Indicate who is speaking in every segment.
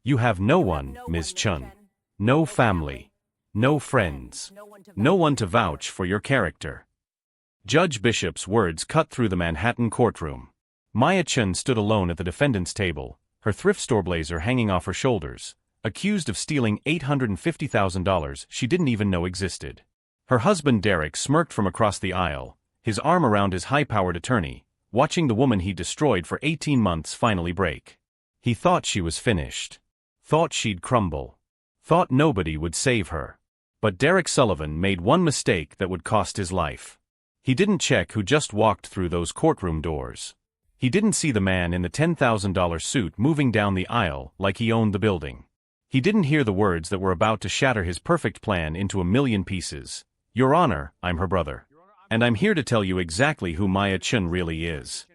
Speaker 1: You have no one, Ms. Chen. No family. No friends. No one to vouch for your character. Judge Bishop's words cut through the Manhattan courtroom. Maya Chen stood alone at the defendant's table, her thrift store blazer hanging off her shoulders, accused of stealing $850,000 she didn't even know existed. Her husband Derek smirked from across the aisle, his arm around his high-powered attorney, watching the woman he destroyed for 18 months finally break. He thought she was finished. Thought she'd crumble. Thought nobody would save her. But Derek Sullivan made one mistake that would cost his life. He didn't check who just walked through those courtroom doors. He didn't see the man in the $10,000 suit moving down the aisle like he owned the building. He didn't hear the words that were about to shatter his perfect plan into a million pieces. Your Honor, I'm her brother. And I'm here to tell you exactly who Maya Chen really is.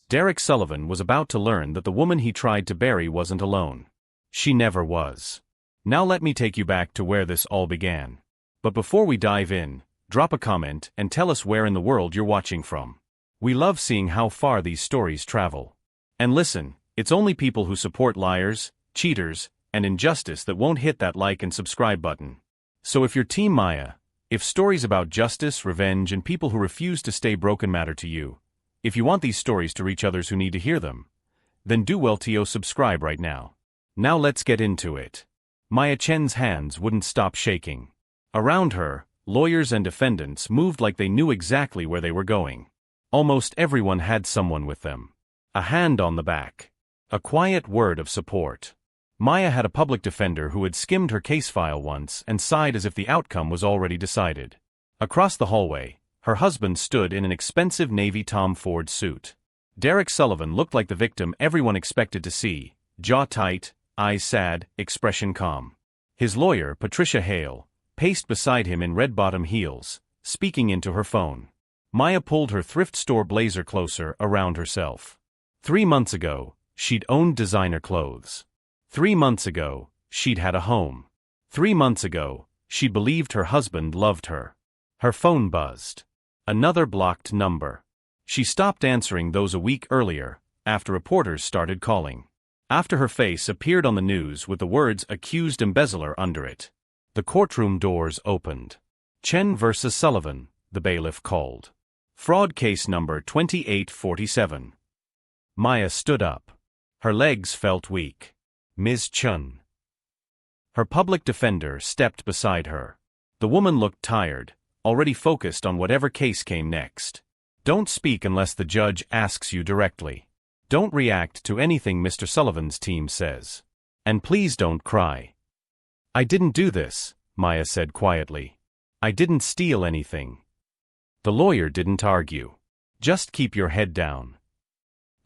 Speaker 1: Derek Sullivan was about to learn that the woman he tried to bury wasn't alone. She never was. Now let me take you back to where this all began. But before we dive in, drop a comment and tell us where in the world you're watching from. We love seeing how far these stories travel. And listen, it's only people who support liars, cheaters, and injustice that won't hit that like and subscribe button. So if you're Team Maya, if stories about justice, revenge, and people who refuse to stay broken matter to you, if you want these stories to reach others who need to hear them, then do well to subscribe right now. Now let's get into it. Maya Chen's hands wouldn't stop shaking. Around her, lawyers and defendants moved like they knew exactly where they were going. Almost everyone had someone with them. A hand on the back. A quiet word of support. Maya had a public defender who had skimmed her case file once and sighed as if the outcome was already decided. Across the hallway, her husband stood in an expensive navy Tom Ford suit. Derek Sullivan looked like the victim everyone expected to see, jaw tight, eyes sad, expression calm. His lawyer, Patricia Hale, paced beside him in red-bottom heels, speaking into her phone. Maya pulled her thrift store blazer closer around herself. 3 months ago, she'd owned designer clothes. 3 months ago, she'd had a home. 3 months ago, she believed her husband loved her. Her phone buzzed. Another blocked number. She stopped answering those a week earlier, after reporters started calling. After her face appeared on the news with the words accused embezzler under it. The courtroom doors opened. Chen versus Sullivan, the bailiff called. Fraud case number 2847. Maya stood up. Her legs felt weak. Ms. Chen. Her public defender stepped beside her. The woman looked tired, already focused on whatever case came next. Don't speak unless the judge asks you directly. Don't react to anything Mr. Sullivan's team says. And please don't cry. I didn't do this, Maya said quietly. I didn't steal anything. The lawyer didn't argue. Just keep your head down.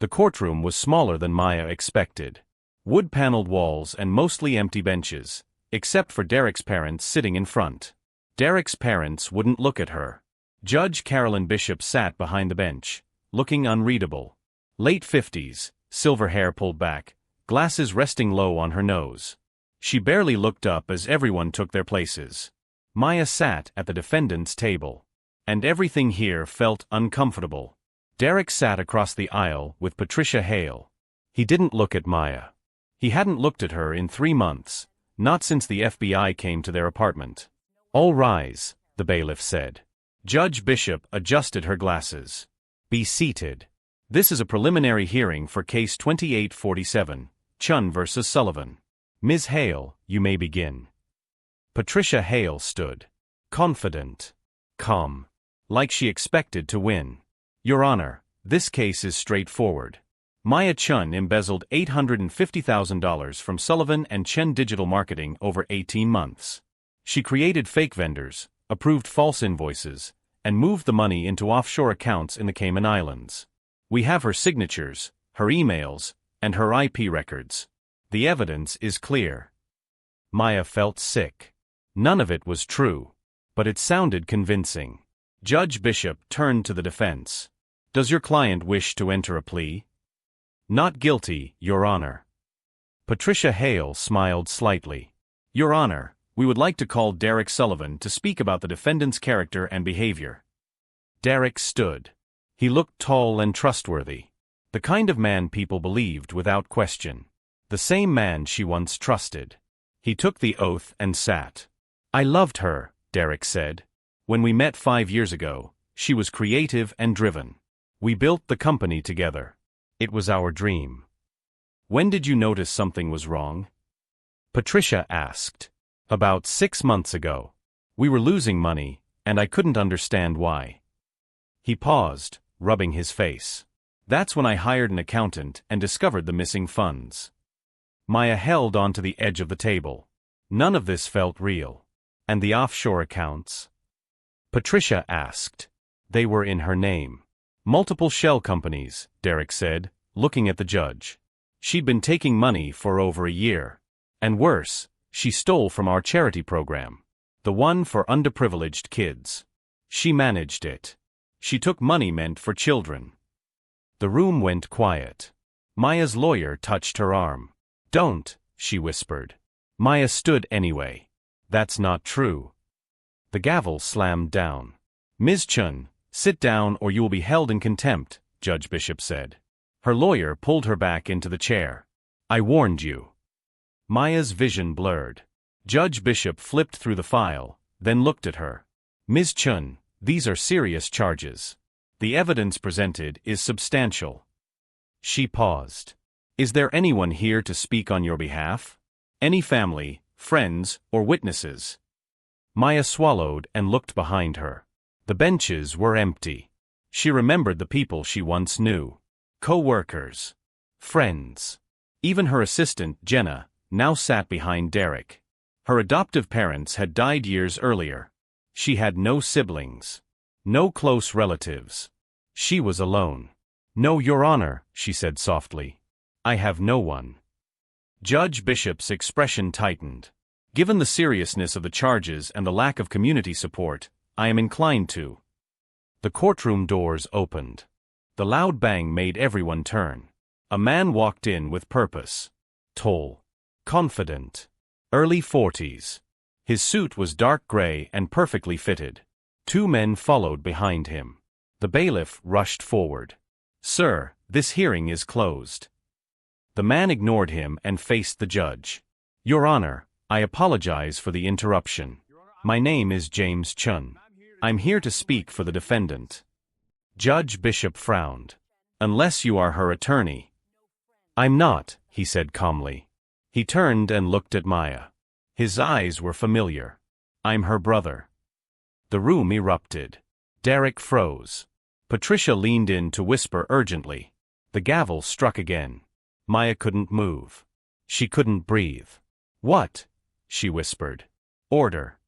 Speaker 1: The courtroom was smaller than Maya expected. Wood-paneled walls and mostly empty benches, except for Derek's parents sitting in front. Derek's parents wouldn't look at her. Judge Carolyn Bishop sat behind the bench, looking unreadable. Late 50s, silver hair pulled back, glasses resting low on her nose. She barely looked up as everyone took their places. Maya sat at the defendant's table. And everything here felt uncomfortable. Derek sat across the aisle with Patricia Hale. He didn't look at Maya. He hadn't looked at her in 3 months, not since the FBI came to their apartment. All rise, the bailiff said. Judge Bishop adjusted her glasses. Be seated. This is a preliminary hearing for case 2847, Chen versus Sullivan. Ms. Hale, you may begin. Patricia Hale stood. Confident. Calm. Like she expected to win. Your Honor, this case is straightforward. Maya Chen embezzled $850,000 from Sullivan and Chen Digital Marketing over 18 months. She created fake vendors, approved false invoices, and moved the money into offshore accounts in the Cayman Islands. We have her signatures, her emails, and her IP records. The evidence is clear. Maya felt sick. None of it was true, but it sounded convincing. Judge Bishop turned to the defense. Does your client wish to enter a plea? Not guilty, Your Honor. Patricia Hale smiled slightly. Your Honor, we would like to call Derek Sullivan to speak about the defendant's character and behavior. Derek stood. He looked tall and trustworthy. The kind of man people believed without question. The same man she once trusted. He took the oath and sat. I loved her, Derek said. When we met 5 years ago, she was creative and driven. We built the company together. It was our dream. When did you notice something was wrong? Patricia asked. About 6 months ago. We were losing money, and I couldn't understand why. He paused, rubbing his face. That's when I hired an accountant and discovered the missing funds. Maya held onto the edge of the table. None of this felt real. And the offshore accounts? Patricia asked. They were in her name. Multiple shell companies, Derek said, looking at the judge. She'd been taking money for over a year. And worse, she stole from our charity program. The one for underprivileged kids. She managed it. She took money meant for children. The room went quiet. Maya's lawyer touched her arm. Don't, she whispered. Maya stood anyway. That's not true. The gavel slammed down. Ms. Chen, sit down or you will be held in contempt, Judge Bishop said. Her lawyer pulled her back into the chair. I warned you. Maya's vision blurred. Judge Bishop flipped through the file, then looked at her. Ms. Chen, these are serious charges. The evidence presented is substantial. She paused. Is there anyone here to speak on your behalf? Any family, friends, or witnesses? Maya swallowed and looked behind her. The benches were empty. She remembered the people she once knew. Co-workers. Friends. Even her assistant, Jenna, now sat behind Derek. Her adoptive parents had died years earlier. She had no siblings. No close relatives. She was alone. No, Your Honor, she said softly. I have no one. Judge Bishop's expression tightened. Given the seriousness of the charges and the lack of community support, I am inclined to. The courtroom doors opened. The loud bang made everyone turn. A man walked in with purpose. Tall. Confident. Early 40s. His suit was dark gray and perfectly fitted. 2 men followed behind him. The bailiff rushed forward. Sir, this hearing is closed. The man ignored him and faced the judge. Your Honor, I apologize for the interruption. My name is James Chen. I'm here to speak for the defendant. Judge Bishop frowned. Unless you are her attorney. I'm not, he said calmly. He turned and looked at Maya. His eyes were familiar. I'm her brother. The room erupted. Derek froze. Patricia leaned in to whisper urgently. The gavel struck again. Maya couldn't move. She couldn't breathe. What? She whispered. Order.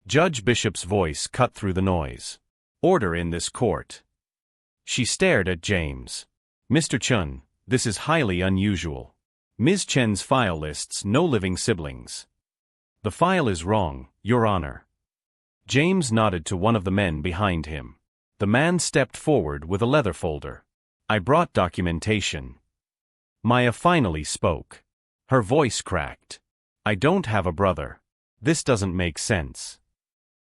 Speaker 1: Judge Bishop's voice cut through the noise. Order in this court. She stared at James. Mr. Chen, this is highly unusual. Ms. Chen's file lists no living siblings. The file is wrong, Your Honor. James nodded to one of the men behind him. The man stepped forward with a leather folder. I brought documentation. Maya finally spoke. Her voice cracked. I don't have a brother. This doesn't make sense.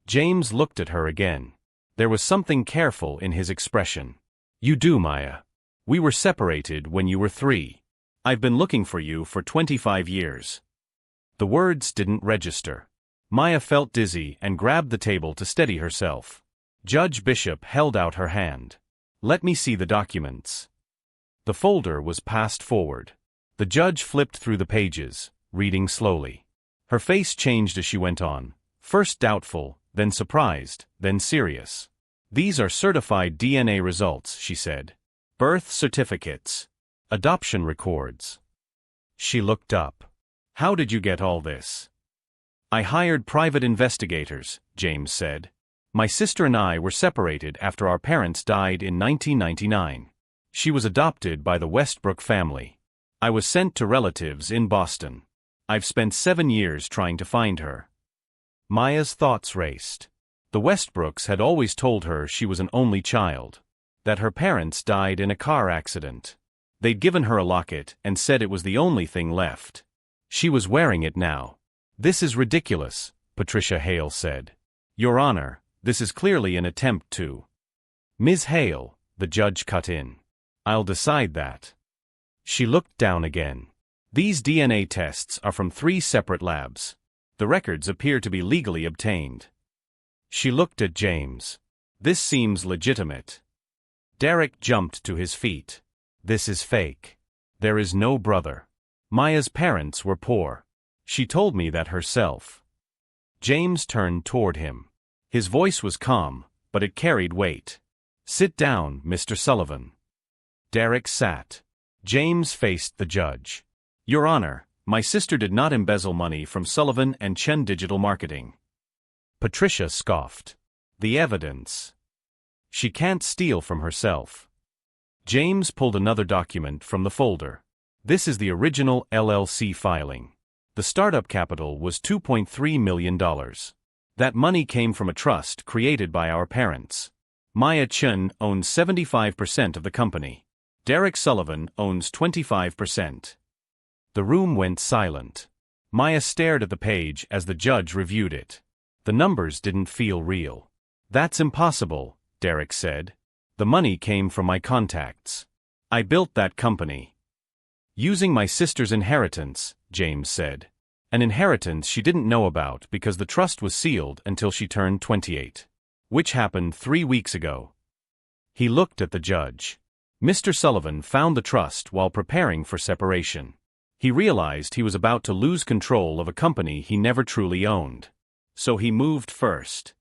Speaker 1: James looked at her again. There was something careful in his expression. You do, Maya. We were separated when you were 3. I've been looking for you for 25 years. The words didn't register. Maya felt dizzy and grabbed the table to steady herself. Judge Bishop held out her hand. Let me see the documents. The folder was passed forward. The judge flipped through the pages, reading slowly. Her face changed as she went on, first doubtful, then surprised, then serious. These are certified DNA results, she said. Birth certificates. Adoption records. She looked up. How did you get all this? I hired private investigators, James said. My sister and I were separated after our parents died in 1999. She was adopted by the Westbrook family. I was sent to relatives in Boston. I've spent 7 years trying to find her. Maya's thoughts raced. The Westbrooks had always told her she was an only child, that her parents died in a car accident. They'd given her a locket and said it was the only thing left. She was wearing it now. This is ridiculous, Patricia Hale said. Your Honor, this is clearly an attempt to. Ms. Hale, the judge cut in. I'll decide that. She looked down again. These DNA tests are from 3 separate labs. The records appear to be legally obtained. She looked at James. This seems legitimate. Derek jumped to his feet. This is fake. There is no brother. Maya's parents were poor. She told me that herself. James turned toward him. His voice was calm, but it carried weight. Sit down, Mr. Sullivan. Derek sat. James faced the judge. Your Honor, my sister did not embezzle money from Sullivan and Chen Digital Marketing. Patricia scoffed. The evidence. She can't steal from herself. James pulled another document from the folder. This is the original LLC filing. The startup capital was $2.3 million. That money came from a trust created by our parents. Maya Chen owns 75% of the company. Derek Sullivan owns 25%. The room went silent. Maya stared at the page as the judge reviewed it. The numbers didn't feel real. That's impossible, Derek said. The money came from my contacts. I built that company. Using my sister's inheritance, James said. An inheritance she didn't know about because the trust was sealed until she turned 28. Which happened 3 weeks ago. He looked at the judge. Mr. Sullivan found the trust while preparing for separation. He realized he was about to lose control of a company he never truly owned. So he moved first.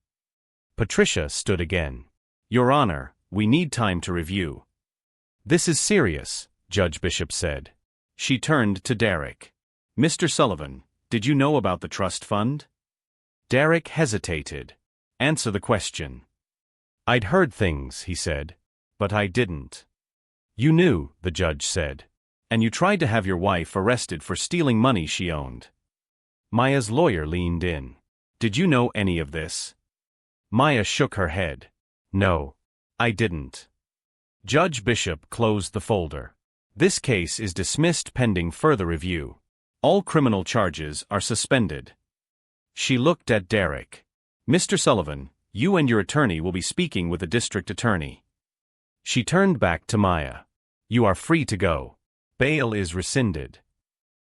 Speaker 1: Patricia stood again. Your Honor, we need time to review. This is serious, Judge Bishop said. She turned to Derek. Mr. Sullivan, did you know about the trust fund? Derek hesitated. Answer the question. I'd heard things, he said. But I didn't. You knew, the judge said. And you tried to have your wife arrested for stealing money she owned. Maya's lawyer leaned in. Did you know any of this? Maya shook her head. No. I didn't. Judge Bishop closed the folder. This case is dismissed pending further review. All criminal charges are suspended. She looked at Derek. Mr. Sullivan, you and your attorney will be speaking with the district attorney. She turned back to Maya. You are free to go. Bail is rescinded.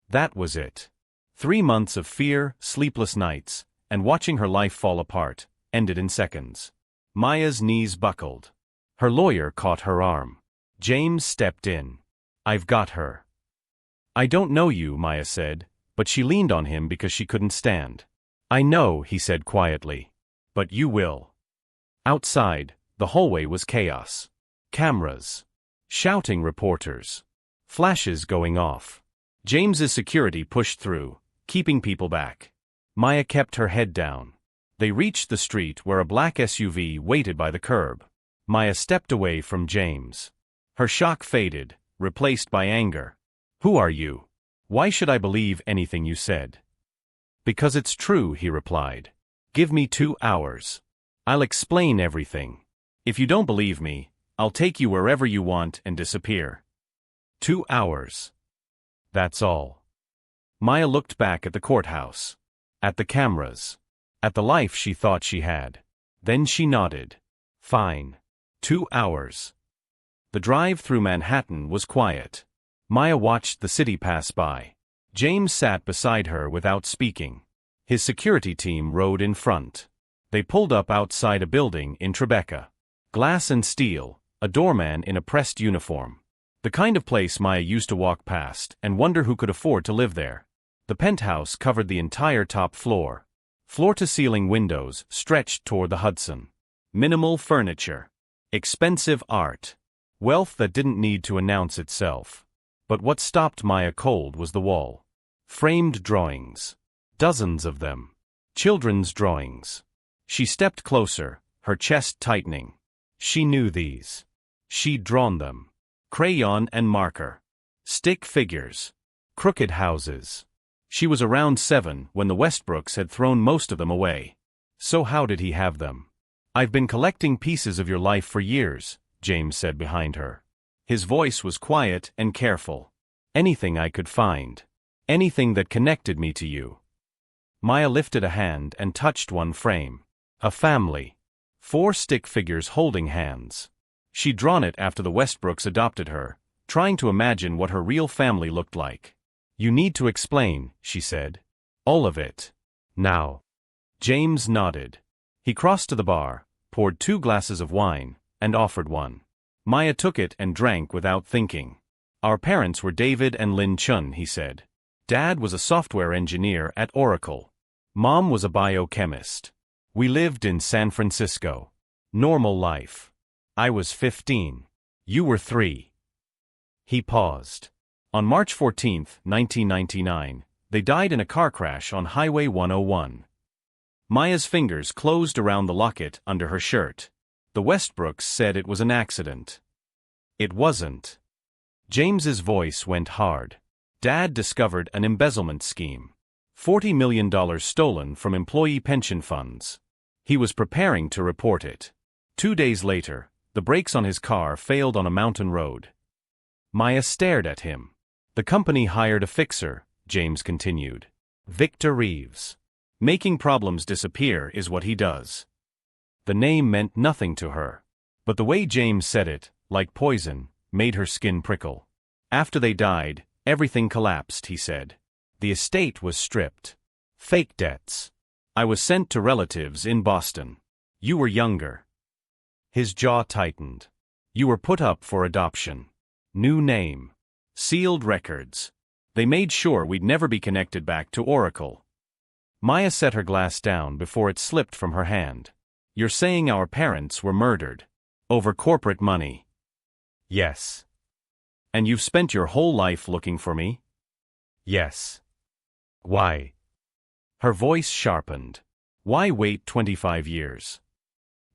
Speaker 1: That was it. 3 months of fear, sleepless nights, and watching her life fall apart, ended in seconds. Maya's knees buckled. Her lawyer caught her arm. James stepped in. I've got her. I don't know you, Maya said, but she leaned on him because she couldn't stand. I know, he said quietly. But you will. Outside, the hallway was chaos. Cameras. Shouting reporters. Flashes going off. James's security pushed through, keeping people back. Maya kept her head down. They reached the street where a black SUV waited by the curb. Maya stepped away from James. Her shock faded, replaced by anger. Who are you? Why should I believe anything you said? Because it's true, he replied. Give me 2 hours. I'll explain everything. If you don't believe me, I'll take you wherever you want and disappear. 2 hours. That's all. Maya looked back at the courthouse. At the cameras. At the life she thought she had. Then she nodded. Fine. 2 hours. The drive through Manhattan was quiet. Maya watched the city pass by. James sat beside her without speaking. His security team rode in front. They pulled up outside a building in Tribeca. Glass and steel, a doorman in a pressed uniform. The kind of place Maya used to walk past and wonder who could afford to live there. The penthouse covered the entire top floor. Floor-to-ceiling windows stretched toward the Hudson. Minimal furniture. Expensive art. Wealth that didn't need to announce itself. But what stopped Maya cold was the wall. Framed drawings. Dozens of them. Children's drawings. She stepped closer, her chest tightening. She knew these. She'd drawn them. Crayon and marker. Stick figures. Crooked houses. She was around 7 when the Westbrooks had thrown most of them away. So how did he have them? I've been collecting pieces of your life for years, James said behind her. His voice was quiet and careful. Anything I could find. Anything that connected me to you. Maya lifted a hand and touched one frame. A family. 4 stick figures holding hands. She'd drawn it after the Westbrooks adopted her, trying to imagine what her real family looked like. You need to explain, she said. All of it. Now. James nodded. He crossed to the bar, poured 2 glasses of wine, and offered one. Maya took it and drank without thinking. Our parents were David and Lynn Chen, he said. Dad was a software engineer at Oracle. Mom was a biochemist. We lived in San Francisco. Normal life. I was 15. You were 3. He paused. On March 14, 1999, they died in a car crash on Highway 101. Maya's fingers closed around the locket under her shirt. The Westbrooks said it was an accident. It wasn't. James's voice went hard. Dad discovered an embezzlement scheme. $40 million stolen from employee pension funds. He was preparing to report it. 2 days later, the brakes on his car failed on a mountain road. Maya stared at him. The company hired a fixer, James continued. Victor Reeves. Making problems disappear is what he does. The name meant nothing to her. But the way James said it, like poison, made her skin prickle. After they died, everything collapsed, he said. The estate was stripped. Fake debts. I was sent to relatives in Boston. You were younger. His jaw tightened. You were put up for adoption. New name. Sealed records. They made sure we'd never be connected back to Oracle. Maya set her glass down before it slipped from her hand. You're saying our parents were murdered. Over corporate money. Yes. And you've spent your whole life looking for me? Yes. Why? Her voice sharpened. Why wait 25 years?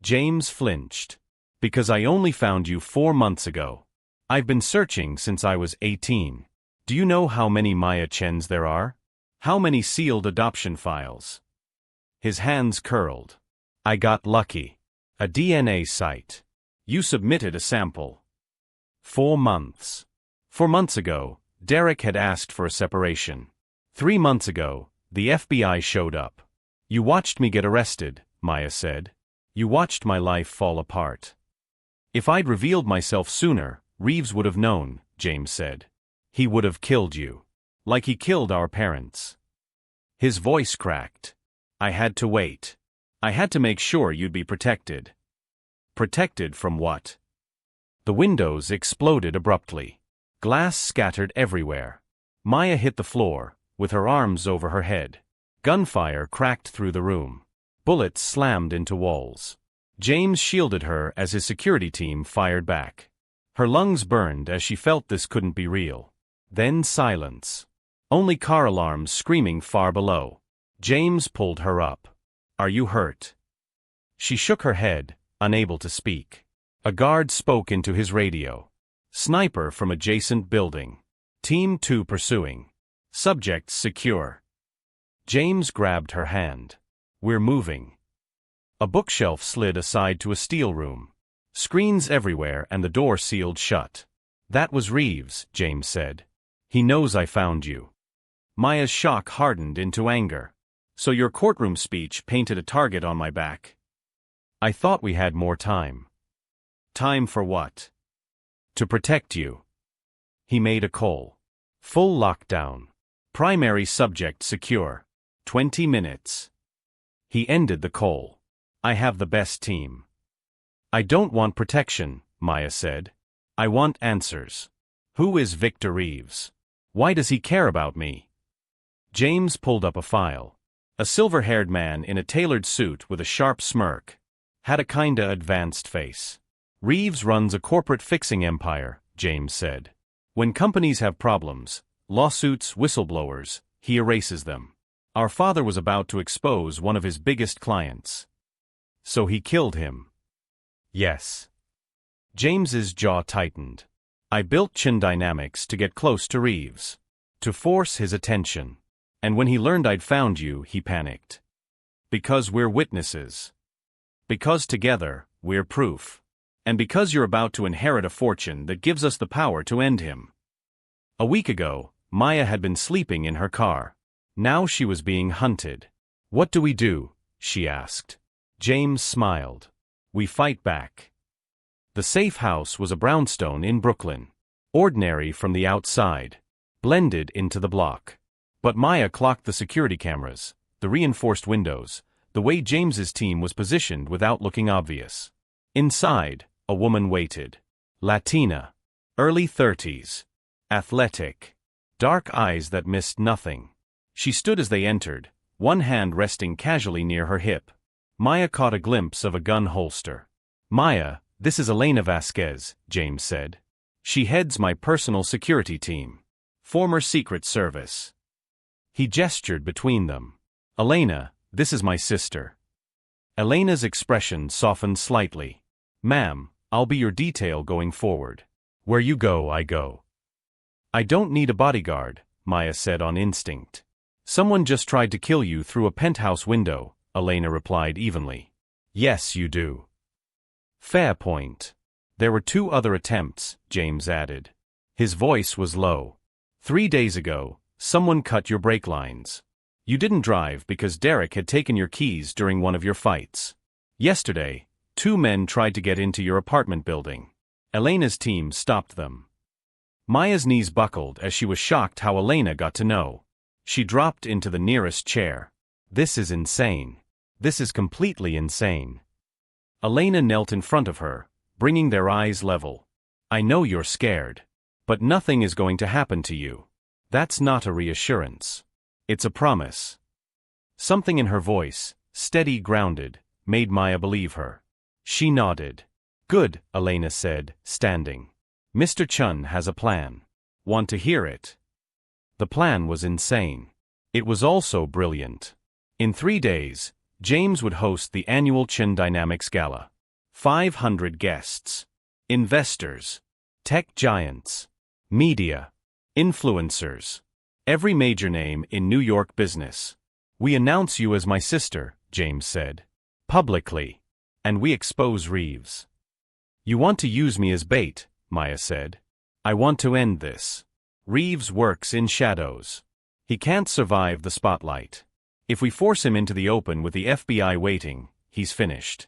Speaker 1: James flinched. Because I only found you 4 months ago. I've been searching since I was 18. Do you know how many Maya Chens there are? How many sealed adoption files? His hands curled. I got lucky. A DNA site. You submitted a sample. 4 months. 4 months ago, Derek had asked for a separation. 3 months ago, the FBI showed up. You watched me get arrested, Maya said. You watched my life fall apart. If I'd revealed myself sooner, Reeves would have known, James said. He would have killed you. Like he killed our parents. His voice cracked. I had to wait. I had to make sure you'd be protected. Protected from what? The windows exploded abruptly. Glass scattered everywhere. Maya hit the floor, with her arms over her head. Gunfire cracked through the room. Bullets slammed into walls. James shielded her as his security team fired back. Her lungs burned as she felt this couldn't be real. Then silence. Only car alarms screaming far below. James pulled her up. Are you hurt? She shook her head, unable to speak. A guard spoke into his radio. Sniper from adjacent building. Team 2 pursuing. Subjects secure. James grabbed her hand. We're moving. A bookshelf slid aside to a steel room. Screens everywhere and the door sealed shut. That was Reeves, James said. He knows I found you. Maya's shock hardened into anger. So your courtroom speech painted a target on my back. I thought we had more time. Time for what? To protect you. He made a call. Full lockdown. Primary subject secure. 20 minutes. He ended the call. I have the best team. I don't want protection, Maya said. I want answers. Who is Victor Reeves? Why does he care about me? James pulled up a file. A silver-haired man in a tailored suit with a sharp smirk. Had a kinda advanced face. Reeves runs a corporate fixing empire, James said. When companies have problems, lawsuits, whistleblowers, he erases them. Our father was about to expose one of his biggest clients. So he killed him. Yes. James's jaw tightened. I built Chen Dynamics to get close to Reeves. To force his attention. And when he learned I'd found you, he panicked. Because we're witnesses. Because together, we're proof. And because you're about to inherit a fortune that gives us the power to end him. A week ago, Maya had been sleeping in her car. Now she was being hunted. What do we do? She asked. James smiled. We fight back. The safe house was a brownstone in Brooklyn. Ordinary from the outside. blended into the block. But Maya clocked the security cameras, the reinforced windows, the way James's team was positioned without looking obvious. Inside, a woman waited. Latina. Early 30s. Athletic. Dark eyes that missed nothing. She stood as they entered, one hand resting casually near her hip. Maya caught a glimpse of a gun holster. "Maya, this is Elena Vasquez," James said. "She heads my personal security team. Former Secret Service." He gestured between them. "Elena, this is my sister." Elena's expression softened slightly. "Ma'am, I'll be your detail going forward. Where you go, I go." "I don't need a bodyguard," Maya said on instinct. "Someone just tried to kill you through a penthouse window," Elena replied evenly. "Yes, you do." "Fair point. There were 2 other attempts," James added. His voice was low. "3 days ago, someone cut your brake lines. You didn't drive because Derek had taken your keys during one of your fights. Yesterday, 2 men tried to get into your apartment building. Elena's team stopped them." Maya's knees buckled as she was shocked how Elena got to know. She dropped into the nearest chair. "This is insane. This is completely insane." Elena knelt in front of her, bringing their eyes level. "I know you're scared. But nothing is going to happen to you. That's not a reassurance. It's a promise." Something in her voice, steady, grounded, made Maya believe her. She nodded. "Good," Elena said, standing. "Mr. Chen has a plan. Want to hear it?" The plan was insane. It was also brilliant. In 3 days, James would host the annual Chen Dynamics Gala. 500 guests. Investors. Tech giants. Media. Influencers. Every major name in New York business. "We announce you as my sister," James said. "Publicly. And we expose Reeves." "You want to use me as bait," Maya said. "I want to end this. Reeves works in shadows. He can't survive the spotlight. If we force him into the open with the FBI waiting, he's finished.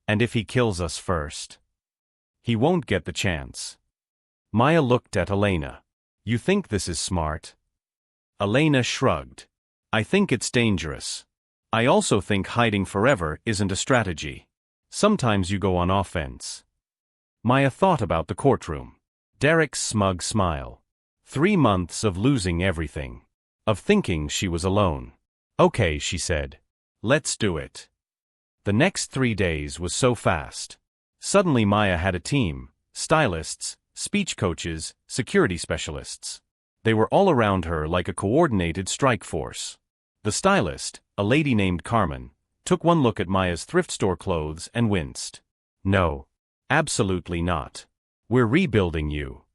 Speaker 1: And if he kills us first, he won't get the chance." Maya looked at Elena. "You think this is smart?" Elena shrugged. "I think it's dangerous. I also think hiding forever isn't a strategy. Sometimes you go on offense." Maya thought about the courtroom. Derek's smug smile. 3 months of losing everything. Of thinking she was alone. "Okay," she said. "Let's do it." The next 3 days was so fast. Suddenly Maya had a team: stylists, speech coaches, security specialists. They were all around her like a coordinated strike force. The stylist, a lady named Carmen, took one look at Maya's thrift store clothes and winced. "No. Absolutely not. We're rebuilding you."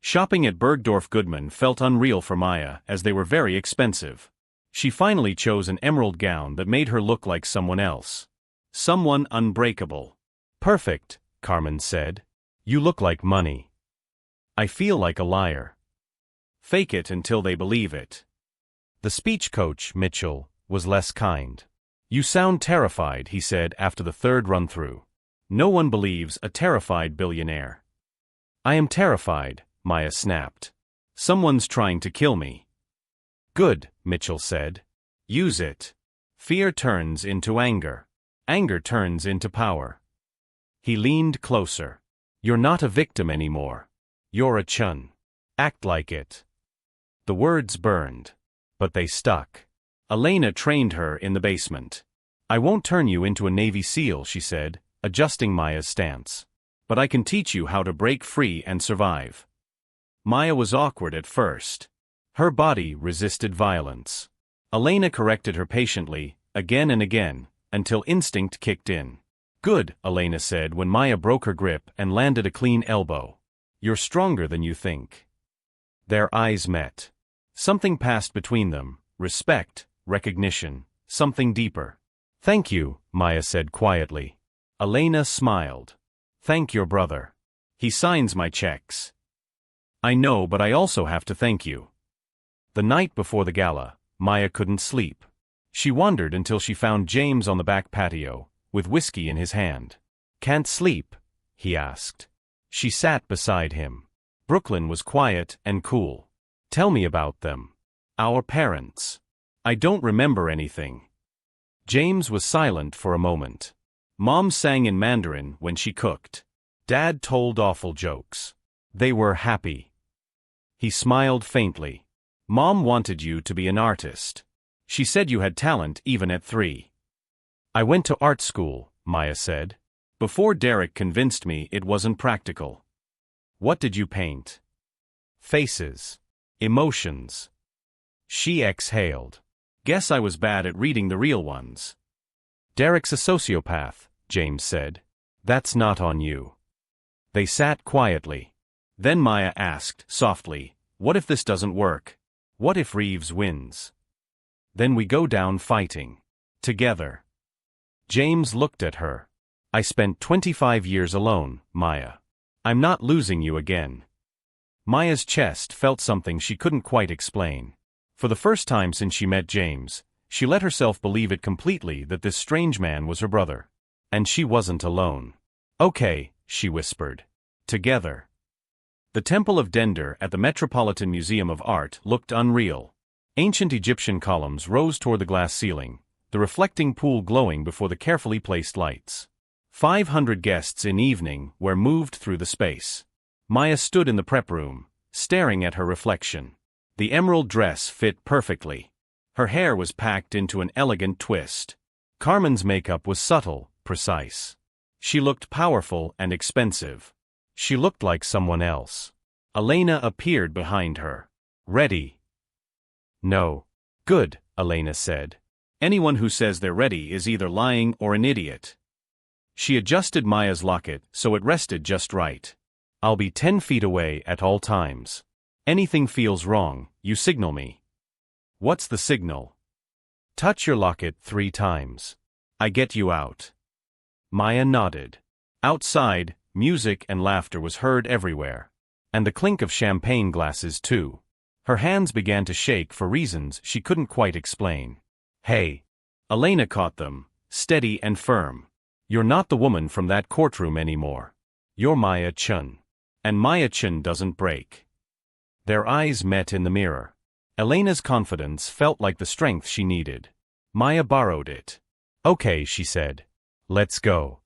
Speaker 1: Shopping at Bergdorf Goodman felt unreal for Maya as they were very expensive. She finally chose an emerald gown that made her look like someone else. Someone unbreakable. "Perfect," Carmen said. "You look like money." "I feel like a liar." "Fake it until they believe it." The speech coach, Mitchell, was less kind. "You sound terrified," he said after the 3rd run-through. "No one believes a terrified billionaire." "I am terrified," Maya snapped. "Someone's trying to kill me." "Good," Mitchell said. "Use it. Fear turns into anger. Anger turns into power." He leaned closer. "You're not a victim anymore. You're a Chen. Act like it." The words burned. But they stuck. Elena trained her in the basement. "I won't turn you into a Navy SEAL," she said, adjusting Maya's stance. "But I can teach you how to break free and survive." Maya was awkward at first. Her body resisted violence. Elena corrected her patiently, again and again, until instinct kicked in. "Good," Elena said when Maya broke her grip and landed a clean elbow. "You're stronger than you think." Their eyes met. Something passed between them: respect, recognition, something deeper. "Thank you," Maya said quietly. Elena smiled. "Thank your brother. He signs my checks." "I know, but I also have to thank you." The night before the gala, Maya couldn't sleep. She wondered until she found James on the back patio, with whiskey in his hand. "Can't sleep?" he asked. She sat beside him. Brooklyn was quiet and cool. Tell me about them. Our parents. I don't remember anything. James was silent for a moment. Mom sang in Mandarin when she cooked. Dad told awful jokes. They were happy. He smiled faintly. Mom wanted you to be an artist. She said you had talent even at 3. I went to art school, Maya said. Before Derek convinced me it wasn't practical. What did you paint? Faces. Emotions. She exhaled. Guess I was bad at reading the real ones. Derek's a sociopath, James said. That's not on you. They sat quietly. Then Maya asked, softly, what if this doesn't work? What if Reeves wins? Then we go down fighting. Together. James looked at her. I spent 25 years alone, Maya. I'm not losing you again. Maya's chest felt something she couldn't quite explain. For the first time since she met James, she let herself believe it completely that this strange man was her brother. And she wasn't alone. Okay, she whispered. Together. The Temple of Dender at the Metropolitan Museum of Art looked unreal. Ancient Egyptian columns rose toward the glass ceiling, the reflecting pool glowing before the carefully placed lights. 500 guests in evening were moved through the space. Maya stood in the prep room, staring at her reflection. The emerald dress fit perfectly. Her hair was packed into an elegant twist. Carmen's makeup was subtle, precise. She looked powerful and expensive. She looked like someone else. Elena appeared behind her. Ready? No. Good, Elena said. Anyone who says they're ready is either lying or an idiot. She adjusted Maya's locket so it rested just right. I'll be 10 feet away at all times. Anything feels wrong, you signal me. What's the signal? Touch your locket 3 times. I get you out. Maya nodded. Outside, music and laughter was heard everywhere. And the clink of champagne glasses too. Her hands began to shake for reasons she couldn't quite explain. Hey. Elena caught them, steady and firm. You're not the woman from that courtroom anymore. You're Maya Chen. And Maya Chen doesn't break. Their eyes met in the mirror. Elena's confidence felt like the strength she needed. Maya borrowed it. Okay, she said. Let's go.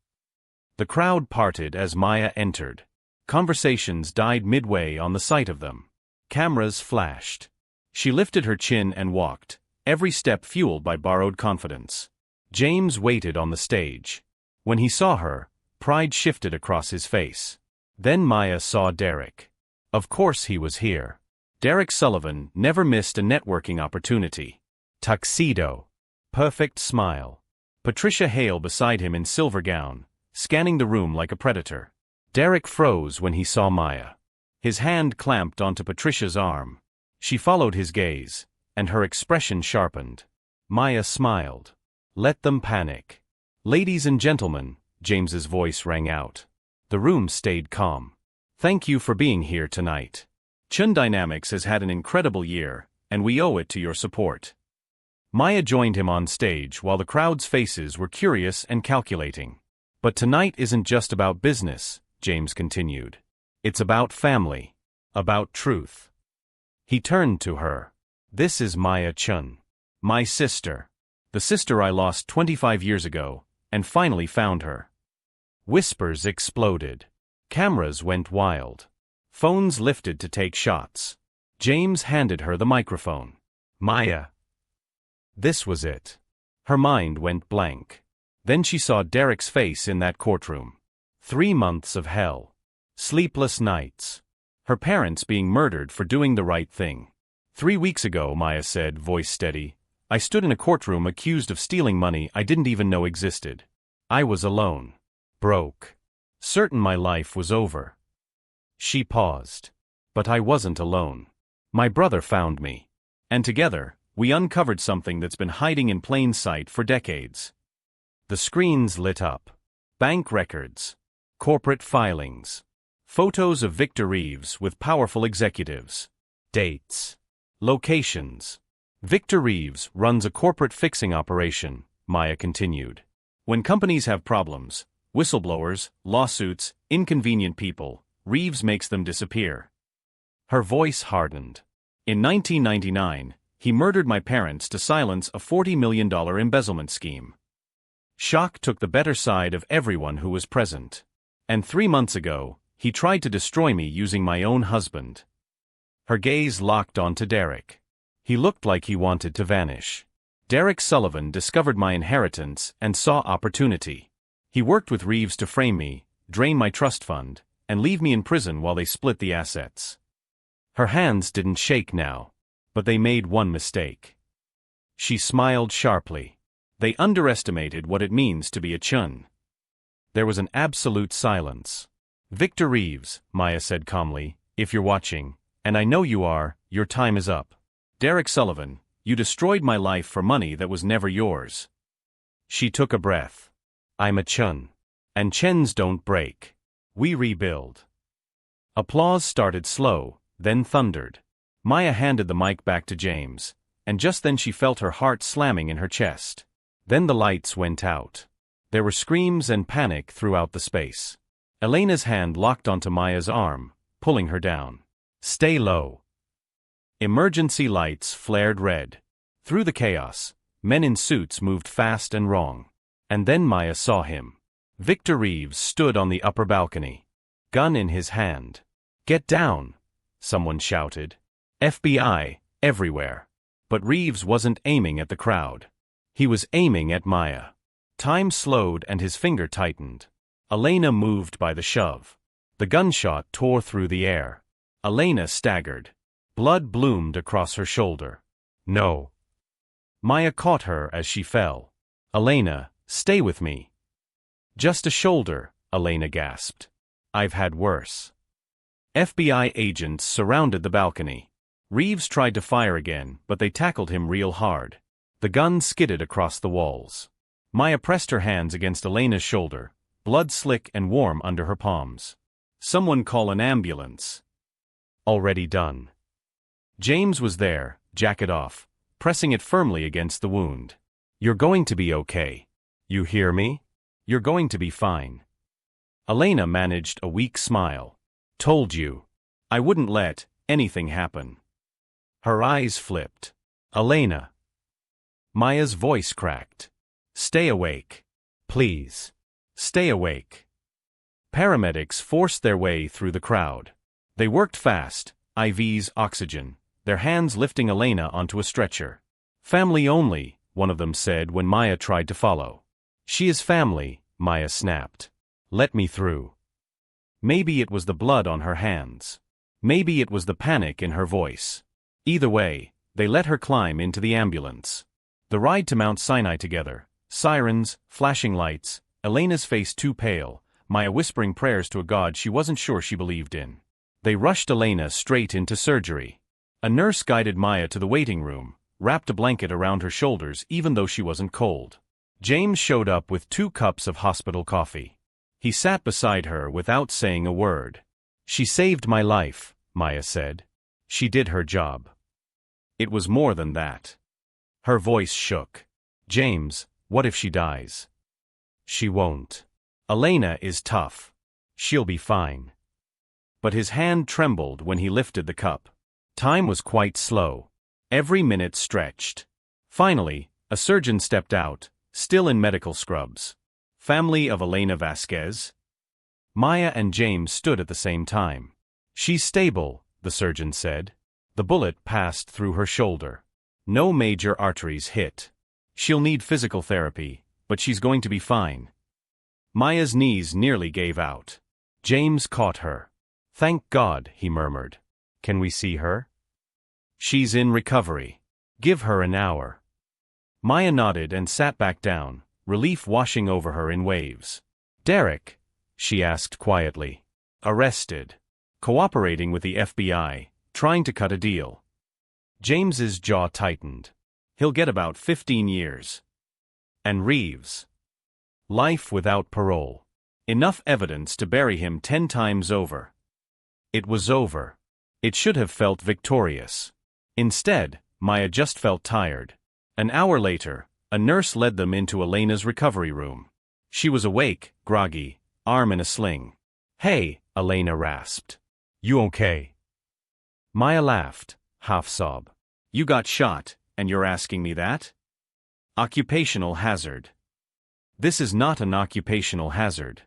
Speaker 1: The crowd parted as Maya entered. Conversations died midway on the sight of them. Cameras flashed. She lifted her chin and walked, every step fueled by borrowed confidence. James waited on the stage. When he saw her, pride shifted across his face. Then Maya saw Derek. Of course he was here. Derek Sullivan never missed a networking opportunity. Tuxedo. Perfect smile. Patricia Hale beside him in silver gown, scanning the room like a predator. Derek froze when he saw Maya. His hand clamped onto Patricia's arm. She followed his gaze, and her expression sharpened. Maya smiled. Let them panic. Ladies and gentlemen, James's voice rang out. The room stayed calm. Thank you for being here tonight. Chen Dynamics has had an incredible year, and we owe it to your support. Maya joined him on stage while the crowd's faces were curious and calculating. But tonight isn't just about business, James continued. It's about family. About truth. He turned to her. This is Maya Chen. My sister. The sister I lost 25 years ago, and finally found her. Whispers exploded. Cameras went wild. Phones lifted to take shots. James handed her the microphone. Maya. This was it. Her mind went blank. Then she saw Derek's face in that courtroom. 3 months of hell. Sleepless nights. Her parents being murdered for doing the right thing. 3 weeks ago, Maya said, voice steady, I stood in a courtroom accused of stealing money I didn't even know existed. I was alone. Broke. Certain my life was over. She paused. But I wasn't alone. My brother found me. And together, we uncovered something that's been hiding in plain sight for decades. The screens lit up. Bank records. Corporate filings. Photos of Victor Reeves with powerful executives. Dates. Locations. Victor Reeves runs a corporate fixing operation, Maya continued. When companies have problems, whistleblowers, lawsuits, inconvenient people, Reeves makes them disappear. Her voice hardened. In 1999, he murdered my parents to silence a $40 million embezzlement scheme. Shock took the better side of everyone who was present. And 3 months ago, he tried to destroy me using my own husband. Her gaze locked onto Derek. He looked like he wanted to vanish. Derek Sullivan discovered my inheritance and saw opportunity. He worked with Reeves to frame me, drain my trust fund, and leave me in prison while they split the assets. Her hands didn't shake now, but they made one mistake. She smiled sharply. They underestimated what it means to be a Chen. There was an absolute silence. Victor Reeves, Maya said calmly, if you're watching, and I know you are, your time is up. Derek Sullivan, you destroyed my life for money that was never yours. She took a breath. I'm a Chen. And Chens don't break. We rebuild. Applause started slow, then thundered. Maya handed the mic back to James, and just then she felt her heart slamming in her chest. Then the lights went out. There were screams and panic throughout the space. Elena's hand locked onto Maya's arm, pulling her down. Stay low. Emergency lights flared red. Through the chaos, men in suits moved fast and wrong. And then Maya saw him. Victor Reeves stood on the upper balcony. Gun in his hand. Get down, someone shouted. FBI, everywhere. But Reeves wasn't aiming at the crowd. He was aiming at Maya. Time slowed and his finger tightened. Elena moved by the shove. The gunshot tore through the air. Elena staggered. Blood bloomed across her shoulder. No. Maya caught her as she fell. Elena, stay with me. Just a shoulder, Elena gasped. I've had worse. FBI agents surrounded the balcony. Reeves tried to fire again, but they tackled him real hard. The gun skidded across the walls. Maya pressed her hands against Elena's shoulder, blood slick and warm under her palms. Someone call an ambulance. Already done. James was there, jacket off, pressing it firmly against the wound. You're going to be okay. You hear me? You're going to be fine. Elena managed a weak smile. Told you. I wouldn't let anything happen. Her eyes flipped. Elena. Maya's voice cracked. Stay awake. Please. Stay awake. Paramedics forced their way through the crowd. They worked fast, IVs, oxygen, their hands lifting Elena onto a stretcher. Family only, one of them said when Maya tried to follow. She is family, Maya snapped. Let me through. Maybe it was the blood on her hands. Maybe it was the panic in her voice. Either way, they let her climb into the ambulance. The ride to Mount Sinai together, sirens, flashing lights, Elena's face too pale, Maya whispering prayers to a god she wasn't sure she believed in. They rushed Elena straight into surgery. A nurse guided Maya to the waiting room, wrapped a blanket around her shoulders even though she wasn't cold. James showed up with 2 cups of hospital coffee. He sat beside her without saying a word. She saved my life, Maya said. She did her job. It was more than that. Her voice shook. James, what if she dies? She won't. Elena is tough. She'll be fine. But his hand trembled when he lifted the cup. Time was quite slow. Every minute stretched. Finally, a surgeon stepped out, still in medical scrubs. Family of Elena Vasquez? Maya and James stood at the same time. She's stable, the surgeon said. The bullet passed through her shoulder. No major arteries hit. She'll need physical therapy, but she's going to be fine. Maya's knees nearly gave out. James caught her. Thank God, he murmured. Can we see her? She's in recovery. Give her an hour. Maya nodded and sat back down, relief washing over her in waves. Derek, she asked quietly. Arrested. Cooperating with the FBI, trying to cut a deal. James's jaw tightened. He'll get about 15 years. And Reeves? Life without parole. Enough evidence to bury him 10 times over. It was over. It should have felt victorious. Instead, Maya just felt tired. An hour later, a nurse led them into Elena's recovery room. She was awake, groggy, arm in a sling. Hey, Elena rasped. You okay? Maya laughed. half sob. You got shot, and you're asking me that? Occupational hazard. This is not an occupational hazard.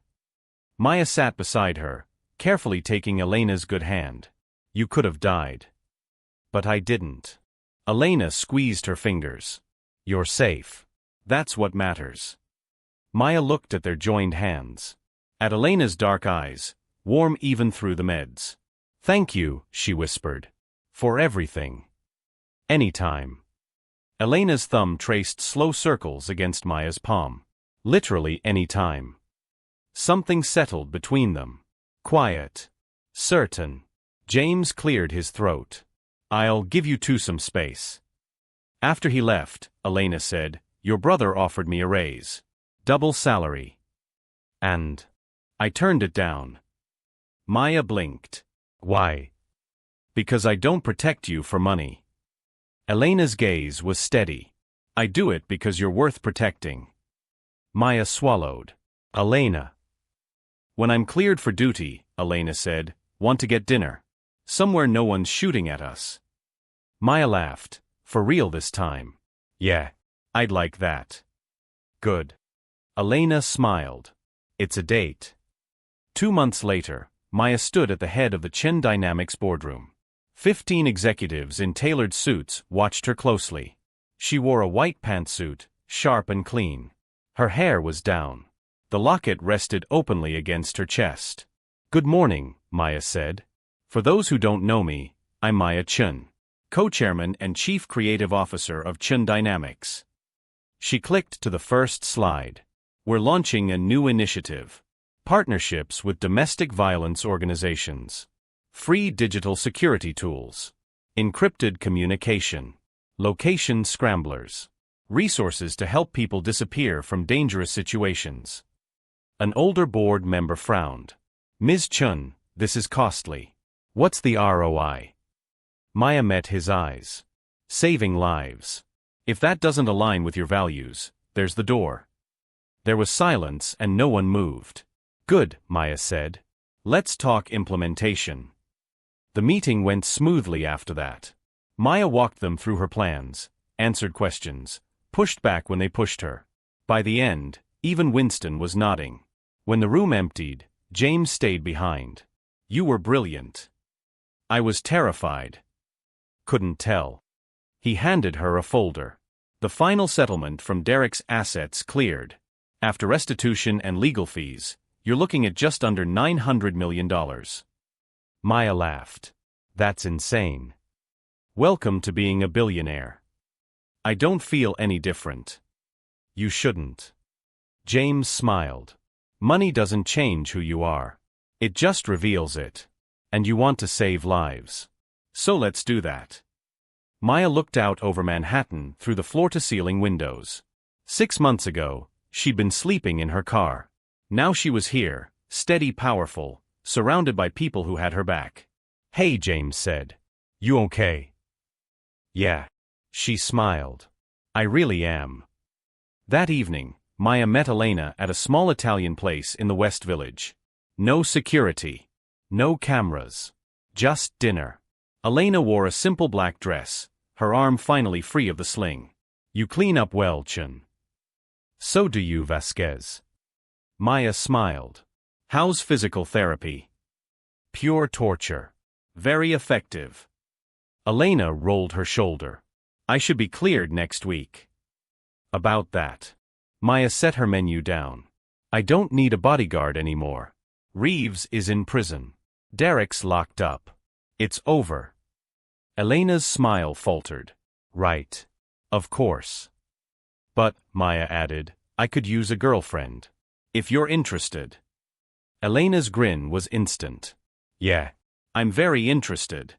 Speaker 1: Maya sat beside her, carefully taking Elena's good hand. You could have died. But I didn't. Elena squeezed her fingers. You're safe. That's what matters. Maya looked at their joined hands. At Elena's dark eyes, warm even through the meds. Thank you, she whispered. For everything. Anytime. Elena's thumb traced slow circles against Maya's palm. Literally any time. Something settled between them. Quiet. Certain. James cleared his throat. I'll give you two some space. After he left, Elena said, your brother offered me a raise. Double salary. And I turned it down. Maya blinked. Why? Because I don't protect you for money. Elena's gaze was steady. I do it because you're worth protecting. Maya swallowed. Elena. When I'm cleared for duty, Elena said, want to get dinner? Somewhere no one's shooting at us. Maya laughed. For real this time. Yeah. I'd like that. Good. Elena smiled. It's a date. 2 months later, Maya stood at the head of the Chen Dynamics boardroom. 15 executives in tailored suits watched her closely. She wore a white pantsuit, sharp and clean. Her hair was down. The locket rested openly against her chest. Good morning, Maya said. For those who don't know me, I'm Maya Chen, co-chairman and chief creative officer of Chen Dynamics. She clicked to the first slide. We're launching a new initiative. Partnerships with domestic violence organizations. Free digital security tools. Encrypted communication. Location scramblers. Resources to help people disappear from dangerous situations. An older board member frowned. Ms. Chen, this is costly. What's the ROI? Maya met his eyes. Saving lives. If that doesn't align with your values, there's the door. There was silence and no one moved. Good, Maya said. Let's talk implementation. The meeting went smoothly after that. Maya walked them through her plans, answered questions, pushed back when they pushed her. By the end, even Winston was nodding. When the room emptied, James stayed behind. You were brilliant. I was terrified. Couldn't tell. He handed her a folder. The final settlement from Derek's assets cleared. After restitution and legal fees, you're looking at just under $900 million. Maya laughed. That's insane. Welcome to being a billionaire. I don't feel any different. You shouldn't. James smiled. Money doesn't change who you are. It just reveals it. And you want to save lives. So let's do that. Maya looked out over Manhattan through the floor-to-ceiling windows. 6 months ago, she'd been sleeping in her car. Now she was here, steady, powerful, surrounded by people who had her back. Hey, James said. You okay? Yeah. She smiled. I really am. That evening, Maya met Elena at a small Italian place in the West Village. No security. No cameras. Just dinner. Elena wore a simple black dress, her arm finally free of the sling. You clean up well, Chen. So do you, Vasquez. Maya smiled. How's physical therapy? Pure torture. Very effective. Elena rolled her shoulder. I should be cleared next week. About that. Maya set her menu down. I don't need a bodyguard anymore. Reeves is in prison. Derek's locked up. It's over. Elena's smile faltered. Right. Of course. But, Maya added, I could use a girlfriend. If you're interested. Elena's grin was instant. Yeah. I'm very interested.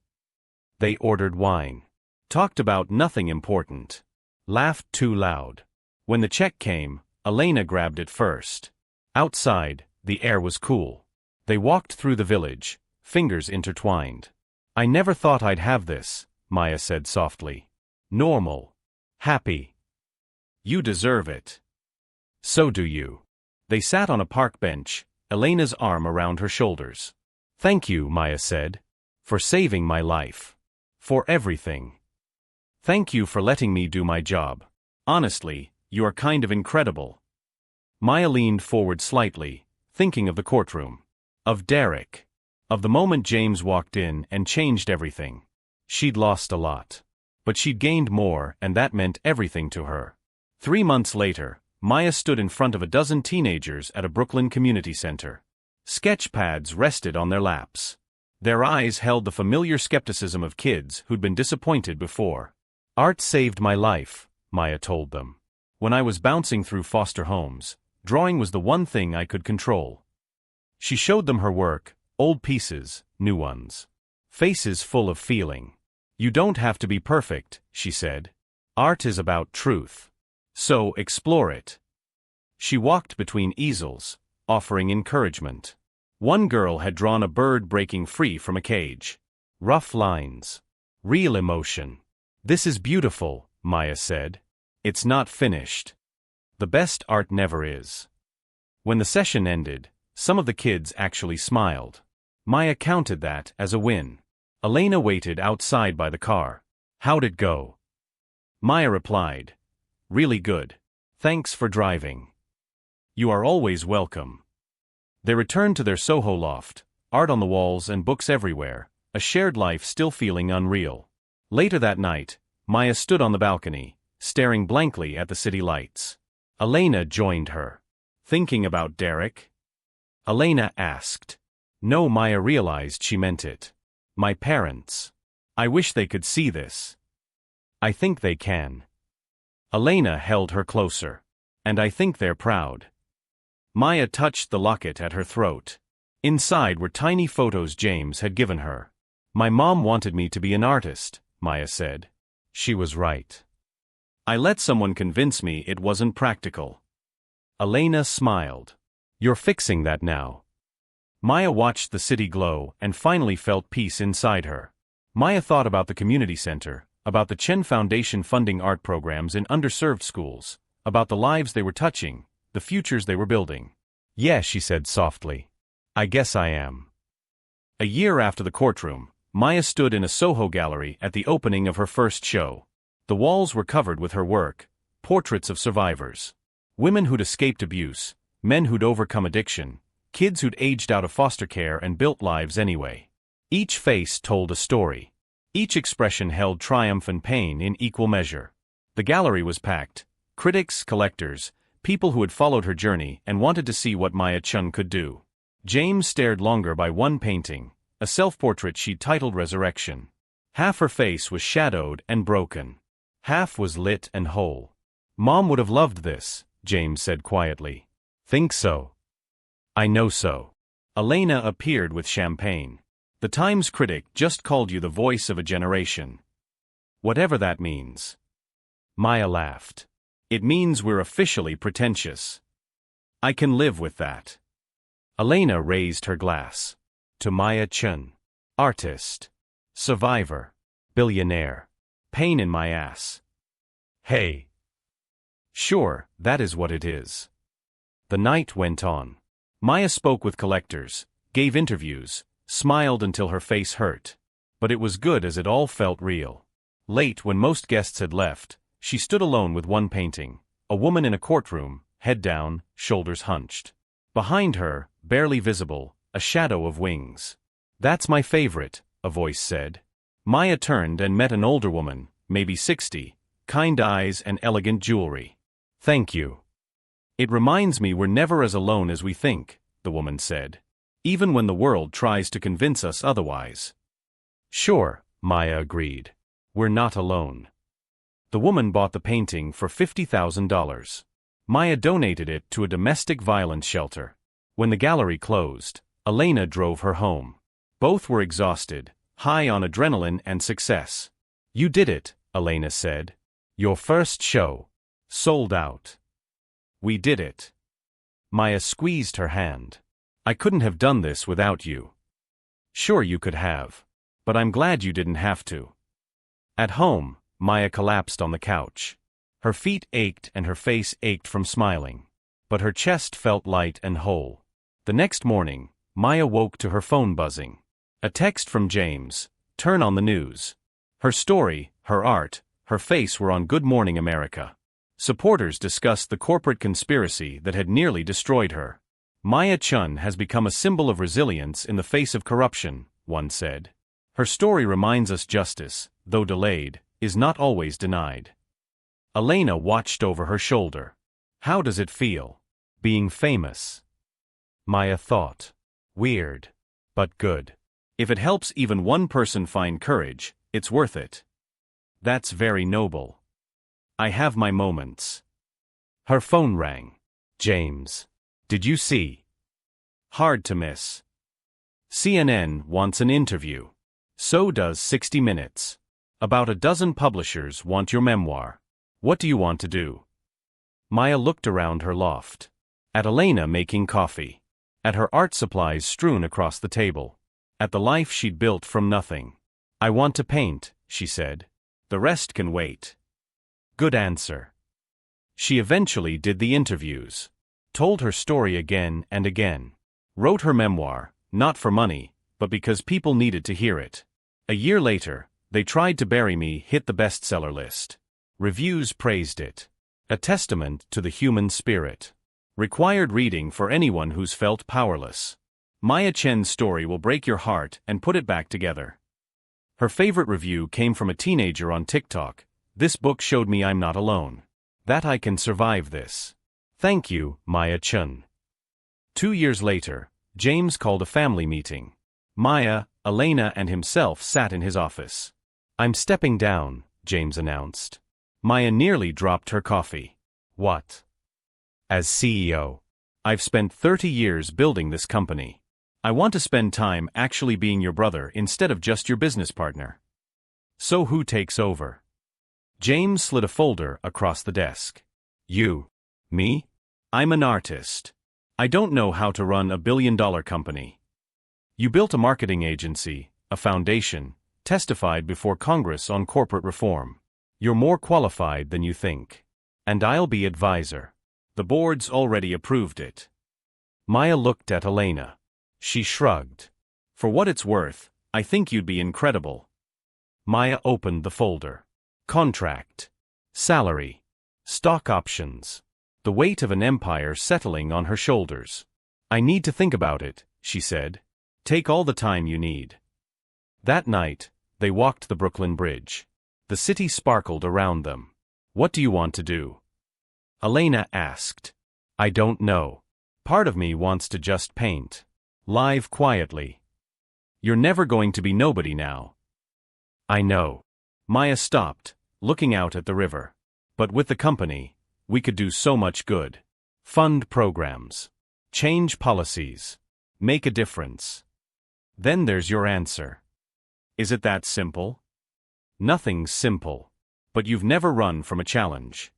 Speaker 1: They ordered wine. Talked about nothing important. Laughed too loud. When the check came, Elena grabbed it first. Outside, the air was cool. They walked through the village, fingers intertwined. I never thought I'd have this, Maya said softly. Normal. Happy. You deserve it. So do you. They sat on a park bench, Elena's arm around her shoulders. Thank you, Maya said. For saving my life. For everything. Thank you for letting me do my job. Honestly, you are kind of incredible. Maya leaned forward slightly, thinking of the courtroom. Of Derek. Of the moment James walked in and changed everything. She'd lost a lot. But she'd gained more, and that meant everything to her. 3 months later, Maya stood in front of a dozen teenagers at a Brooklyn community center. Sketch pads rested on their laps. Their eyes held the familiar skepticism of kids who'd been disappointed before. Art saved my life, Maya told them. When I was bouncing through foster homes, drawing was the one thing I could control. She showed them her work, old pieces, new ones. Faces full of feeling. You don't have to be perfect, she said. Art is about truth. So explore it. She walked between easels, offering encouragement. One girl had drawn a bird breaking free from a cage. Rough lines. Real emotion. This is beautiful, Maya said. It's not finished. The best art never is. When the session ended, some of the kids actually smiled. Maya counted that as a win. Elena waited outside by the car. How'd it go? Maya replied. Really good. Thanks for driving. You are always welcome. They returned to their Soho loft, art on the walls and books everywhere, a shared life still feeling unreal. Later that night, Maya stood on the balcony, staring blankly at the city lights. Elena joined her. Thinking about Derek? Elena asked. No, Maya realized she meant it. My parents. I wish they could see this. I think they can. Elena held her closer. And I think they're proud. Maya touched the locket at her throat. Inside were tiny photos James had given her. My mom wanted me to be an artist, Maya said. She was right. I let someone convince me it wasn't practical. Elena smiled. You're fixing that now. Maya watched the city glow and finally felt peace inside her. Maya thought about the community center, about the Chen Foundation funding art programs in underserved schools, about the lives they were touching, the futures they were building. Yeah, she said softly. I guess I am. A year after the courtroom, Maya stood in a Soho gallery at the opening of her first show. The walls were covered with her work, portraits of survivors. Women who'd escaped abuse, men who'd overcome addiction, kids who'd aged out of foster care and built lives anyway. Each face told a story. Each expression held triumph and pain in equal measure. The gallery was packed. Critics, collectors, people who had followed her journey and wanted to see what Maya Chen could do. James stared longer by one painting, a self-portrait she'd titled Resurrection. Half her face was shadowed and broken. Half was lit and whole. Mom would have loved this, James said quietly. Think so? I know so. Elena appeared with champagne. The Times critic just called you the voice of a generation. Whatever that means. Maya laughed. It means we're officially pretentious. I can live with that. Elena raised her glass. To Maya Chen. Artist. Survivor. Billionaire. Pain in my ass. Hey. Sure, that is what it is. The night went on. Maya spoke with collectors, gave interviews, smiled until her face hurt. But it was good as it all felt real. Late, when most guests had left, she stood alone with one painting, a woman in a courtroom, head down, shoulders hunched. Behind her, barely visible, a shadow of wings. That's my favorite, a voice said. Maya turned and met an older woman, maybe 60, kind eyes and elegant jewelry. Thank you. It reminds me we're never as alone as we think, the woman said. Even when the world tries to convince us otherwise. Sure, Maya agreed. We're not alone. The woman bought the painting for $50,000. Maya donated it to a domestic violence shelter. When the gallery closed, Elena drove her home. Both were exhausted, high on adrenaline and success. You did it, Elena said. Your first show. Sold out. We did it. Maya squeezed her hand. I couldn't have done this without you. Sure you could have. But I'm glad you didn't have to. At home, Maya collapsed on the couch. Her feet ached and her face ached from smiling. But her chest felt light and whole. The next morning, Maya woke to her phone buzzing. A text from James. Turn on the news. Her story, her art, her face were on Good Morning America. Supporters discussed the corporate conspiracy that had nearly destroyed her. Maya Chen has become a symbol of resilience in the face of corruption, one said. Her story reminds us justice, though delayed, is not always denied. Elena watched over her shoulder. How does it feel, being famous? Maya thought. Weird. But good. If it helps even one person find courage, it's worth it. That's very noble. I have my moments. Her phone rang. James. Did you see? Hard to miss. CNN wants an interview. So does 60 Minutes. About a dozen publishers want your memoir. What do you want to do? Maya looked around her loft. At Elena making coffee. At her art supplies strewn across the table. At the life she'd built from nothing. I want to paint, she said. The rest can wait. Good answer. She eventually did the interviews. Told her story again and again. Wrote her memoir, not for money, but because people needed to hear it. A year later, They Tried to Bury Me hit the bestseller list. Reviews praised it. A testament to the human spirit. Required reading for anyone who's felt powerless. Maya Chen's story will break your heart and put it back together. Her favorite review came from a teenager on TikTok. This book showed me I'm not alone. That I can survive this. Thank you, Maya Chen. 2 years later, James called a family meeting. Maya, Elena and himself sat in his office. I'm stepping down, James announced. Maya nearly dropped her coffee. What? As CEO. I've spent 30 years building this company. I want to spend time actually being your brother instead of just your business partner. So who takes over? James slid a folder across the desk. You. Me? I'm an artist. I don't know how to run a billion-dollar company. You built a marketing agency, a foundation, testified before Congress on corporate reform. You're more qualified than you think. And I'll be advisor. The board's already approved it. Maya looked at Elena. She shrugged. For what it's worth, I think you'd be incredible. Maya opened the folder. Contract. Salary. Stock options. The weight of an empire settling on her shoulders. I need to think about it, she said. Take all the time you need. That night, they walked the Brooklyn Bridge. The city sparkled around them. What do you want to do? Elena asked. I don't know. Part of me wants to just paint. Live quietly. You're never going to be nobody now. I know. Maya stopped, looking out at the river. But with the company, we could do so much good. Fund programs. Change policies. Make a difference. Then there's your answer. Is it that simple? Nothing's simple. But you've never run from a challenge.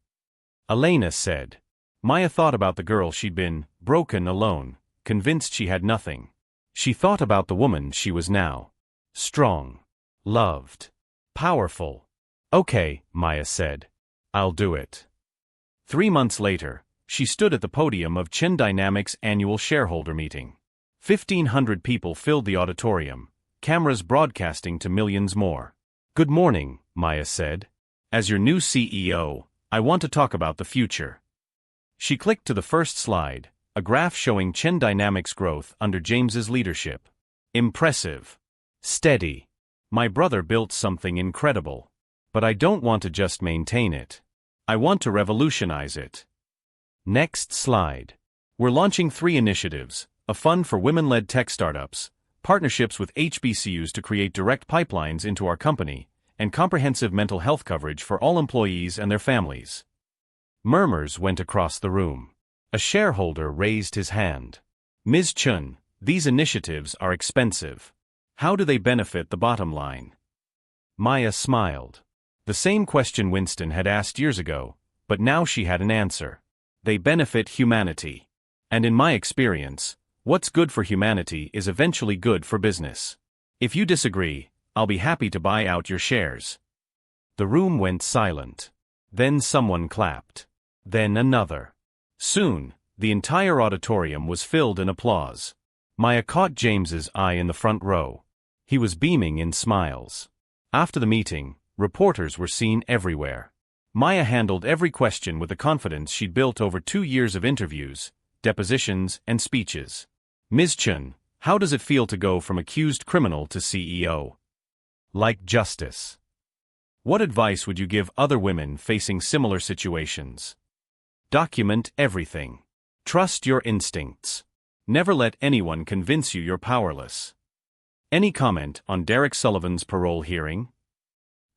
Speaker 1: Elena said. Maya thought about the girl she'd been, broken alone, convinced she had nothing. She thought about the woman she was now. Strong. Loved. Powerful. Okay, Maya said. I'll do it. 3 months later, she stood at the podium of Chen Dynamics' annual shareholder meeting. 1,500 people filled the auditorium, cameras broadcasting to millions more. Good morning, Maya said. As your new CEO, I want to talk about the future. She clicked to the first slide, a graph showing Chen Dynamics' growth under James's leadership. Impressive. Steady. My brother built something incredible. But I don't want to just maintain it. I want to revolutionize it. Next slide. We're launching 3 initiatives, a fund for women-led tech startups, partnerships with HBCUs to create direct pipelines into our company, and comprehensive mental health coverage for all employees and their families. Murmurs went across the room. A shareholder raised his hand. Ms. Chen, these initiatives are expensive. How do they benefit the bottom line? Maya smiled. The same question Winston had asked years ago, but now she had an answer. They benefit humanity. And in my experience, what's good for humanity is eventually good for business. If you disagree, I'll be happy to buy out your shares. The room went silent. Then someone clapped. Then another. Soon, the entire auditorium was filled in applause. Maya caught James's eye in the front row. He was beaming in smiles. After the meeting, reporters were seen everywhere. Maya handled every question with the confidence she'd built over 2 years of interviews, depositions, and speeches. Ms. Chen, how does it feel to go from accused criminal to CEO? Like justice. What advice would you give other women facing similar situations? Document everything. Trust your instincts. Never let anyone convince you you're powerless. Any comment on Derek Sullivan's parole hearing?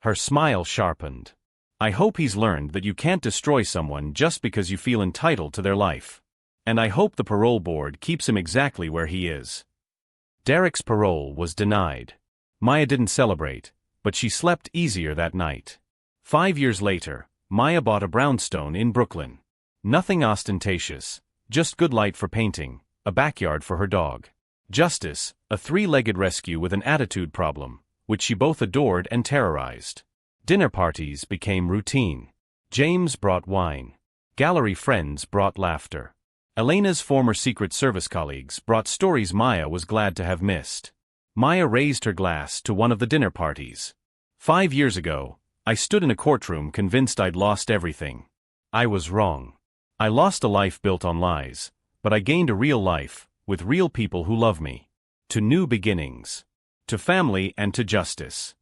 Speaker 1: Her smile sharpened. I hope he's learned that you can't destroy someone just because you feel entitled to their life. And I hope the parole board keeps him exactly where he is. Derek's parole was denied. Maya didn't celebrate, but she slept easier that night. 5 years later, Maya bought a brownstone in Brooklyn. Nothing ostentatious, just good light for painting, a backyard for her dog. Justice, a 3-legged rescue with an attitude problem, which she both adored and terrorized. Dinner parties became routine. James brought wine. Gallery friends brought laughter. Elena's former Secret Service colleagues brought stories Maya was glad to have missed. Maya raised her glass to one of the dinner parties. 5 years ago, I stood in a courtroom convinced I'd lost everything. I was wrong. I lost a life built on lies, but I gained a real life, with real people who love me. To new beginnings. To family and to justice.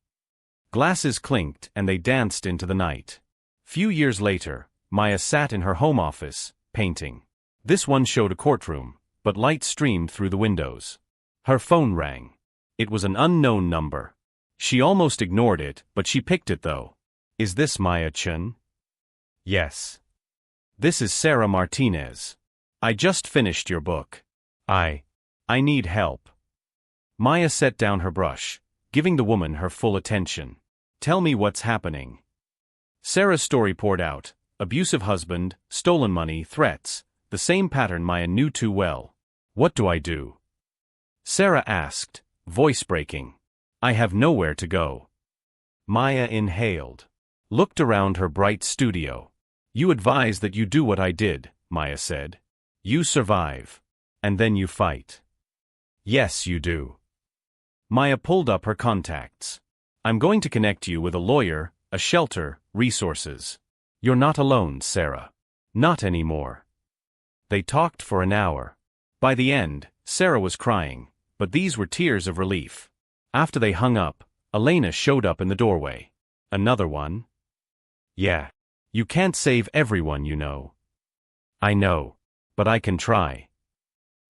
Speaker 1: Glasses clinked and they danced into the night. Few years later, Maya sat in her home office, painting. This one showed a courtroom, but light streamed through the windows. Her phone rang. It was an unknown number. She almost ignored it, but she picked it though. Is this Maya Chen? Yes. This is Sarah Martinez. I just finished your book. I need help. Maya set down her brush, giving the woman her full attention. Tell me what's happening. Sarah's story poured out. Abusive husband, stolen money, threats, the same pattern Maya knew too well. What do I do? Sarah asked, voice breaking. I have nowhere to go. Maya inhaled. Looked around her bright studio. You advise that you do what I did, Maya said. You survive. And then you fight. Yes, you do. Maya pulled up her contacts. I'm going to connect you with a lawyer, a shelter, resources. You're not alone, Sarah. Not anymore. They talked for an hour. By the end, Sarah was crying, but these were tears of relief. After they hung up, Elena showed up in the doorway. Another one? Yeah. You can't save everyone, you know. I know. But I can try.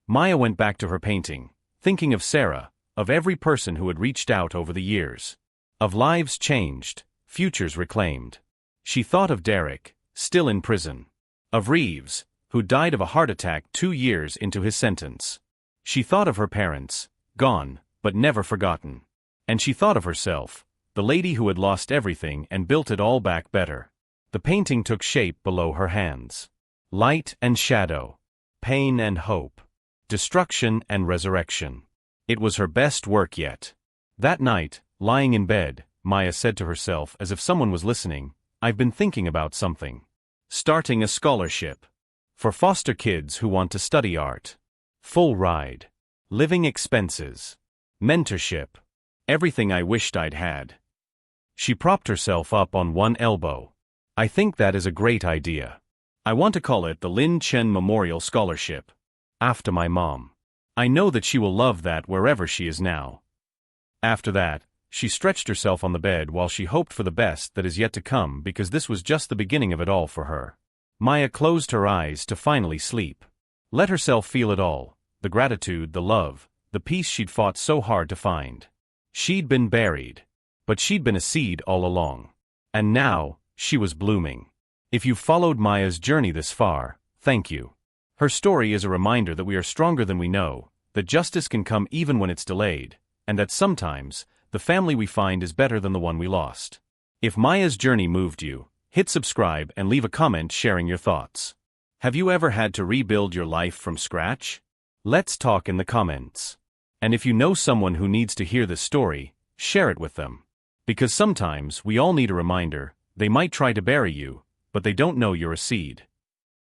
Speaker 1: Maya went back to her painting, thinking of Sarah, of every person who had reached out over the years. Of lives changed, futures reclaimed. She thought of Derek, still in prison. Of Reeves, who died of a heart attack 2 years into his sentence. She thought of her parents, gone, but never forgotten. And she thought of herself, the lady who had lost everything and built it all back better. The painting took shape below her hands. Light and shadow. Pain and hope. Destruction and resurrection. It was her best work yet. That night, lying in bed, Maya said to herself as if someone was listening, I've been thinking about something. Starting a scholarship. For foster kids who want to study art. Full ride. Living expenses. Mentorship. Everything I wished I'd had. She propped herself up on one elbow. I think that is a great idea. I want to call it the Lin Chen Memorial Scholarship. After my mom. I know that she will love that wherever she is now. After that, she stretched herself on the bed while she hoped for the best that is yet to come because this was just the beginning of it all for her. Maya closed her eyes to finally sleep. Let herself feel it all, the gratitude, the love, the peace she'd fought so hard to find. She'd been buried. But she'd been a seed all along. And now, she was blooming. If you've followed Maya's journey this far, thank you. Her story is a reminder that we are stronger than we know, that justice can come even when it's delayed, and that sometimes, the family we find is better than the one we lost. If Maya's journey moved you, hit subscribe and leave a comment sharing your thoughts. Have you ever had to rebuild your life from scratch? Let's talk in the comments. And if you know someone who needs to hear this story, share it with them. Because sometimes we all need a reminder, they might try to bury you, but they don't know you're a seed.